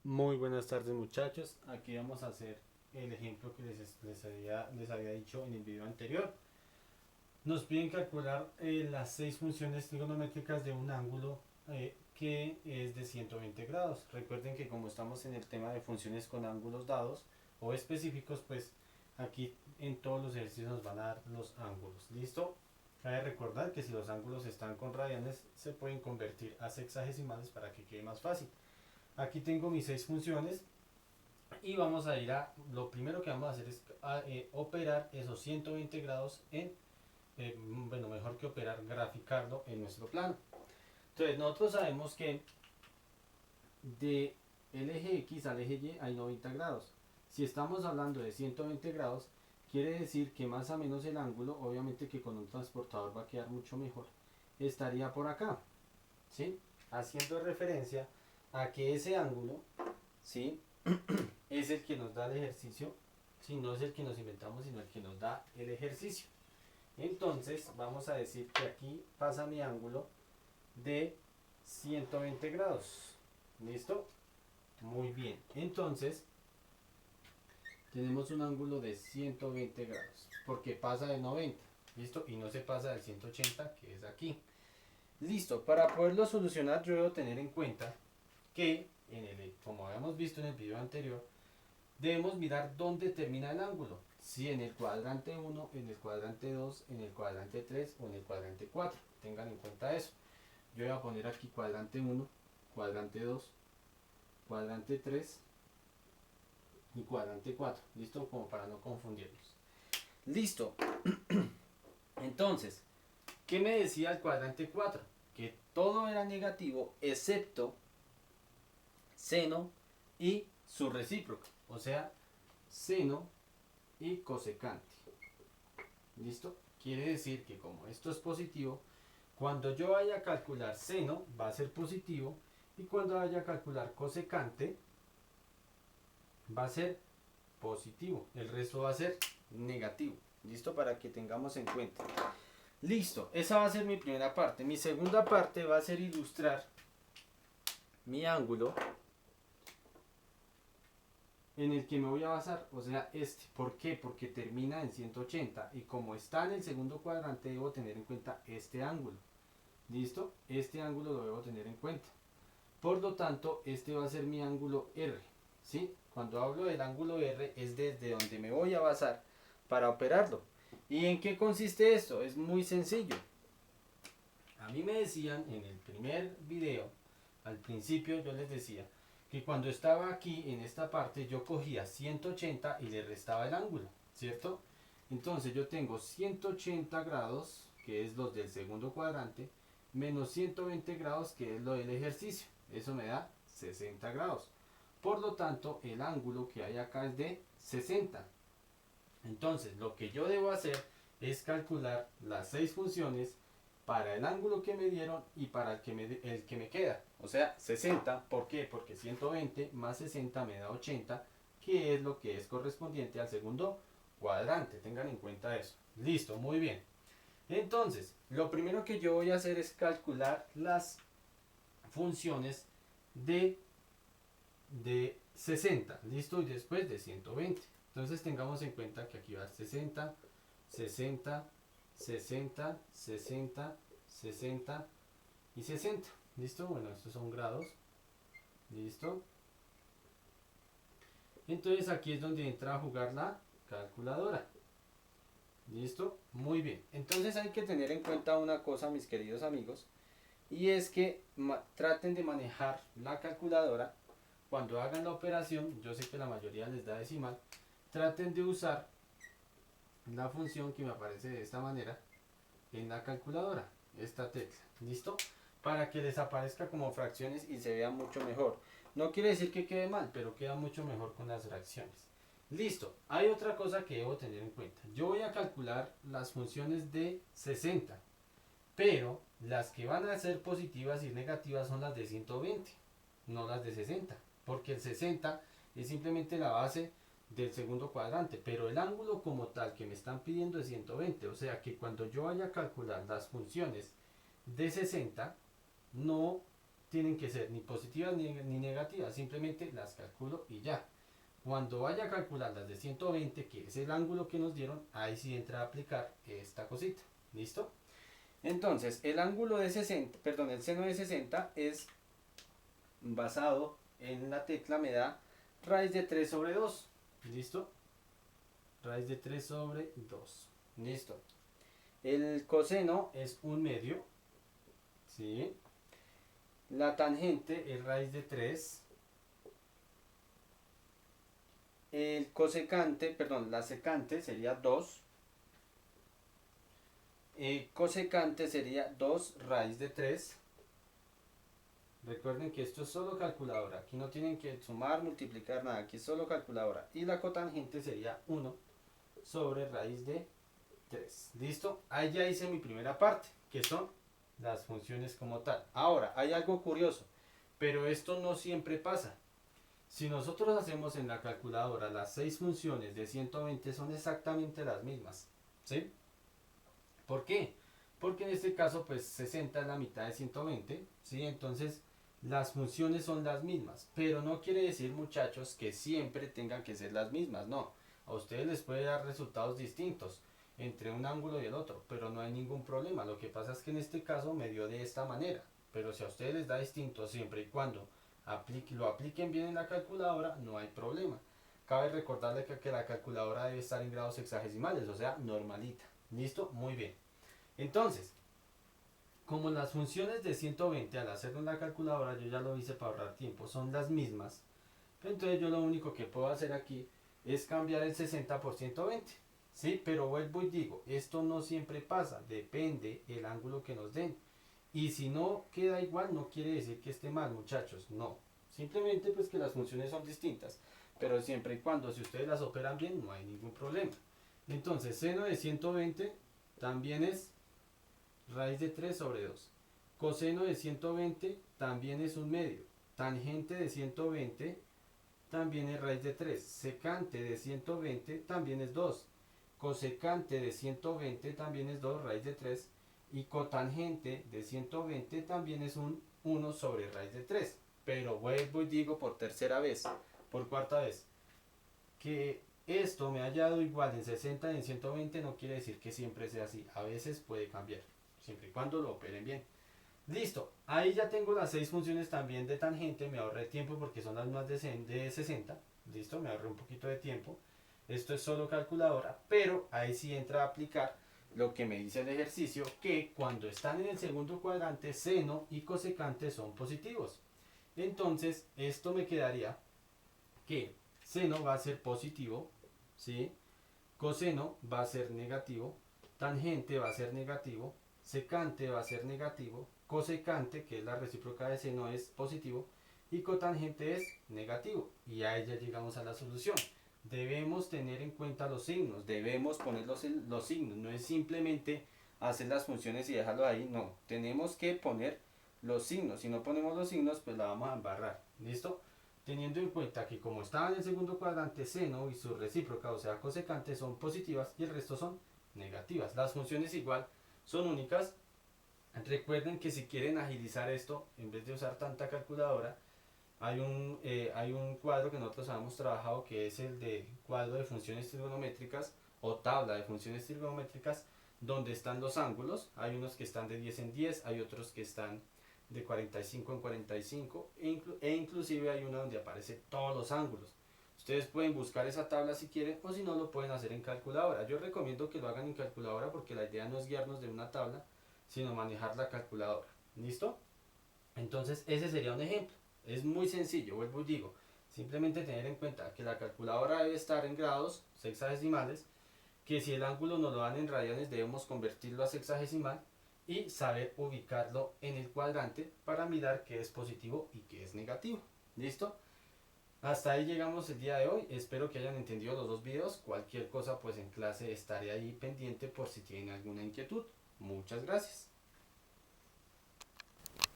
Muy buenas tardes muchachos, aquí vamos a hacer el ejemplo que les había dicho en el video anterior. Nos piden calcular las seis funciones trigonométricas de un ángulo que es de 120 grados. Recuerden que como estamos en el tema de funciones con ángulos dados o específicos, pues aquí en todos los ejercicios nos van a dar los ángulos. ¿Listo? Cabe recordar que si los ángulos están con radianes se pueden convertir a sexagesimales para que quede más fácil. Aquí tengo mis seis funciones y vamos a ir a, lo primero que vamos a hacer es operar esos 120 grados en, bueno, mejor que operar, graficarlo en nuestro plano. Entonces nosotros sabemos que de el eje X al eje Y hay 90 grados. Si estamos hablando de 120 grados, quiere decir que más o menos el ángulo, obviamente que con un transportador va a quedar mucho mejor, estaría por acá, ¿sí? Haciendo referencia a que ese ángulo, ¿sí? Es el que nos da el ejercicio, si no es el que nos inventamos, sino el que nos da el ejercicio. Entonces vamos a decir que aquí pasa mi ángulo de 120 grados. ¿Listo? Muy bien. Entonces tenemos un ángulo de 120 grados, porque pasa de 90. ¿Listo? Y no se pasa del 180, que es aquí. Listo. Para poderlo solucionar yo debo tener en cuenta que, como habíamos visto en el video anterior, debemos mirar dónde termina el ángulo. Si en el cuadrante 1, en el cuadrante 2, en el cuadrante 3 o en el cuadrante 4. Tengan en cuenta eso. Yo voy a poner aquí cuadrante 1, cuadrante 2, cuadrante 3 y cuadrante 4. ¿Listo? Como para no confundirnos. Listo. Entonces, ¿qué me decía el cuadrante 4? Que todo era negativo excepto seno y su recíproco. O sea, seno y cosecante. ¿Listo? Quiere decir que como esto es positivo, cuando yo vaya a calcular seno va a ser positivo y cuando vaya a calcular cosecante va a ser positivo. El resto va a ser negativo. ¿Listo? Para que tengamos en cuenta. Listo, esa va a ser mi primera parte. Mi segunda parte va a ser ilustrar mi ángulo en el que me voy a basar, o sea, este. ¿Por qué? Porque termina en 180 y como está en el segundo cuadrante debo tener en cuenta este ángulo. ¿Listo? Este ángulo lo debo tener en cuenta. Por lo tanto, este va a ser mi ángulo R. ¿Sí? Cuando hablo del ángulo R es desde donde me voy a basar para operarlo. ¿Y en qué consiste esto? Es muy sencillo. A mí me decían en el primer video, al principio yo les decía que cuando estaba aquí en esta parte yo cogía 180 y le restaba el ángulo, ¿cierto? Entonces yo tengo 180 grados, que es los del segundo cuadrante, menos 120 grados, que es lo del ejercicio. Eso me da 60 grados. Por lo tanto, el ángulo que hay acá es de 60. Entonces, lo que yo debo hacer es calcular las seis funciones para el ángulo que me dieron y para el que me queda. O sea, 60. ¿Por qué? Porque 120 más 60 me da 80, que es lo que es correspondiente al segundo cuadrante. Tengan en cuenta eso. Listo, muy bien. Entonces, lo primero que yo voy a hacer es calcular las funciones de 60. Listo, y después de 120. Entonces tengamos en cuenta que aquí va 60, 60, 60, 60, 60 y 60. ¿Listo? Bueno, estos son grados. ¿Listo? Entonces aquí es donde entra a jugar la calculadora. ¿Listo? Muy bien. Entonces hay que tener en cuenta una cosa, mis queridos amigos, y es que traten de manejar la calculadora cuando hagan la operación. Yo sé que la mayoría les da decimal. Traten de usar la función que me aparece de esta manera en la calculadora, esta tecla. ¿Listo? Para que les aparezca como fracciones y se vea mucho mejor. No quiere decir que quede mal, pero queda mucho mejor con las fracciones. Listo. Hay otra cosa que debo tener en cuenta. Yo voy a calcular las funciones de 60, pero las que van a ser positivas y negativas son las de 120, no las de 60, porque el 60 es simplemente la base del segundo cuadrante, pero el ángulo como tal que me están pidiendo es 120, o sea que cuando yo vaya a calcular las funciones de 60, no tienen que ser ni positivas ni negativas, simplemente las calculo y ya. Cuando vaya a calcular las de 120, que es el ángulo que nos dieron, ahí sí entra a aplicar esta cosita. ¿Listo? Entonces, el ángulo de 60, perdón, el seno de 60 es basado en la tecla, me da raíz de 3 sobre 2. ¿Listo? Raíz de 3 sobre 2. Listo. El coseno es 1/2. ¿Sí? La tangente es raíz de 3. El cosecante, perdón, la secante sería 2. Cosecante sería 2 raíz de 3. Recuerden que esto es solo calculadora. Aquí no tienen que sumar, multiplicar, nada. Aquí es solo calculadora. Y la cotangente sería 1 sobre raíz de 3. ¿Listo? Ahí ya hice mi primera parte, que son las funciones como tal. Ahora, hay algo curioso, pero esto no siempre pasa. Si nosotros hacemos en la calculadora las 6 funciones de 120 son exactamente las mismas. ¿Sí? ¿Por qué? Porque en este caso pues 60 es la mitad de 120. ¿Sí? Entonces las funciones son las mismas. Pero no quiere decir, muchachos, que siempre tengan que ser las mismas. No. A ustedes les puede dar resultados distintos entre un ángulo y el otro, pero no hay ningún problema. Lo que pasa es que en este caso me dio de esta manera. Pero si a ustedes les da distinto siempre y cuando lo apliquen bien en la calculadora, no hay problema. Cabe recordarle que la calculadora debe estar en grados sexagesimales, o sea, normalita. ¿Listo? Muy bien. Entonces, como las funciones de 120 al hacerlo en la calculadora, yo ya lo hice para ahorrar tiempo, son las mismas. Entonces yo lo único que puedo hacer aquí es cambiar el 60 por 120. ¿Sí? Pero vuelvo y digo, esto no siempre pasa, depende el ángulo que nos den. Y si no queda igual, no quiere decir que esté mal, muchachos, no. Simplemente pues que las funciones son distintas. Pero siempre y cuando, si ustedes las operan bien, no hay ningún problema. Entonces, seno de 120 también es raíz de 3 sobre 2. Coseno de 120 también es 1/2. Tangente de 120 también es raíz de 3. Secante de 120 también es 2. Cosecante de 120 también es 2 raíz de 3. Y cotangente de 120 también es 1 sobre raíz de 3. Pero vuelvo y digo por tercera vez, por cuarta vez, que esto me haya dado igual en 60 y en 120 no quiere decir que siempre sea así. A veces puede cambiar, siempre y cuando lo operen bien. Listo, ahí ya tengo las 6 funciones también de tangente, me ahorré tiempo porque son las más de 60. Listo, me ahorré un poquito de tiempo. Esto es solo calculadora, pero ahí sí entra a aplicar lo que me dice el ejercicio, que cuando están en el segundo cuadrante, seno y cosecante son positivos. Entonces, esto me quedaría que seno va a ser positivo, ¿sí? Coseno va a ser negativo, tangente va a ser negativo, secante va a ser negativo, cosecante, que es la recíproca de seno, es positivo, y cotangente es negativo. Y ahí ya llegamos a la solución. Debemos tener en cuenta los signos, debemos poner los signos, no es simplemente hacer las funciones y dejarlo ahí, no, tenemos que poner los signos. Si no ponemos los signos, pues la vamos a embarrar. ¿Listo? Teniendo en cuenta que como estaba en el segundo cuadrante, seno y su recíproca, o sea cosecante, son positivas y el resto son negativas. Las funciones igual son únicas. Recuerden que si quieren agilizar esto, en vez de usar tanta calculadora, hay un cuadro que nosotros habíamos trabajado, que es el de cuadro de funciones trigonométricas o tabla de funciones trigonométricas, donde están los ángulos. Hay unos que están de 10 en 10, hay otros que están de 45 en 45 e inclusive hay una donde aparecen todos los ángulos. Ustedes pueden buscar esa tabla si quieren, o si no lo pueden hacer en calculadora. Yo recomiendo que lo hagan en calculadora porque la idea no es guiarnos de una tabla, sino manejar la calculadora. ¿Listo? Entonces ese sería un ejemplo. Es muy sencillo, vuelvo y digo. Simplemente tener en cuenta que la calculadora debe estar en grados sexagesimales, que si el ángulo nos lo dan en radianes debemos convertirlo a sexagesimal y saber ubicarlo en el cuadrante para mirar qué es positivo y qué es negativo. ¿Listo? Hasta ahí llegamos el día de hoy. Espero que hayan entendido los dos videos. Cualquier cosa pues en clase estaré ahí pendiente por si tienen alguna inquietud. Muchas gracias.